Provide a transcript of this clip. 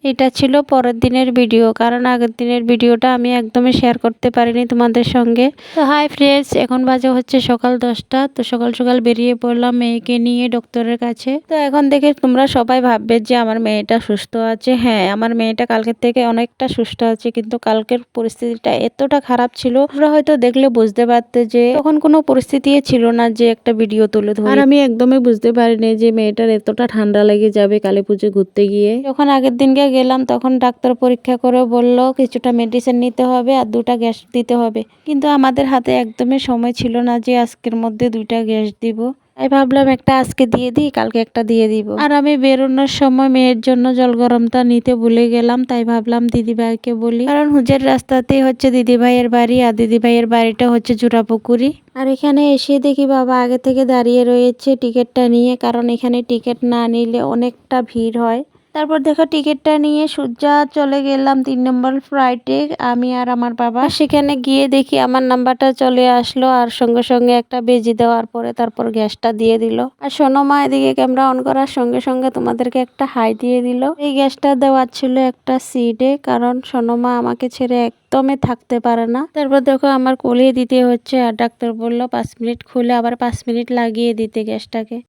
এটা ছিল পরের দিনের ভিডিও, কারণ আগের দিনের ভিডিওটা আমি একদমই শেয়ার করতে পারিনি তোমাদের সঙ্গে। তো হাই ফ্রেন্ডস, এখন বাজে হচ্ছে সকাল 10টা। তো সকাল সকাল বেরিয়ে পড়লাম মেয়েকে নিয়ে ডক্টরের কাছে। তো এখন দেখে তোমরা সবাই ভাববে যে আমার মেয়েটা সুস্থ আছে। হ্যাঁ, আমার মেয়েটা কালকের থেকে অনেকটা সুস্থ আছে, কিন্তু কালকের পরিস্থিতিটা এতটা খারাপ ছিল, তোমরা হয়তো দেখলে বুঝতে পারতে যে তখন কোনো পরিস্থিতি ছিল না যে একটা ভিডিও তুলে ধরি। আর আমি একদমই বুঝতে পারিনি যে মেয়েটার এতটা ঠান্ডা লেগে যাবে কালী পুজো ঘুরতে গিয়ে। যখন আগের দিনকে গেলাম তখন ডাক্তার পরীক্ষা করে বলল কিছুটা মেডিসিন নিতে হবে আর 2টা গ্যাস দিতে হবে, কিন্তু আমাদের হাতে একদমই সময় ছিল না যে আজকের মধ্যে 2টা গ্যাস দিব। তাই ভাবলাম একটা আজকে দিয়ে দিই, কালকে একটা দিয়ে দিব। আর আমি বেরোনোর সময় মেয়ের জন্য জল গরমটা নিতে ভুলে গেলাম, তাই ভাবলাম দিদিভাইকে বলি, কারণ হুজের রাস্তাতেই হচ্ছে দিদিভাইয়ের বাড়ি, আর দিদিভাইয়ের বাড়িটা হচ্ছে জোড়াপুকুরি। আর এখানে এসে দেখি বাবা আগে থেকে দাঁড়িয়ে রয়েছে টিকিটটা নিয়ে, কারণ এখানে টিকিট না নিলে অনেকটা ভিড় হয়। তারপর দেখো টিকিটটা নিয়ে সোজা চলে গেলাম 3 নম্বর ফ্লাইটে, আমি আর আমার বাবা। সেখানে গিয়ে দেখি আমার নাম্বারটা চলে আসলো, আর সঙ্গে সঙ্গে একটা বেজি দেওয়ার পরে তারপর গ্যাসটা দিয়ে দিল। আর শোনো মা, এদিকে ক্যামেরা অন করার সঙ্গে সঙ্গে তোমাদেরকে একটা হাই দিয়ে দিল। এই গ্যাসটা দেওয়ার ছিল একটা সিটে, কারণ শোনো মা আমাকে ছেড়ে একদমই থাকতে পারে না। তারপর দেখো আমার কোলে দিতে হচ্ছে, আর ডাক্তার বলল 5 মিনিট খুলে আবার 5 মিনিট লাগিয়ে দিতে গ্যাসটাকে।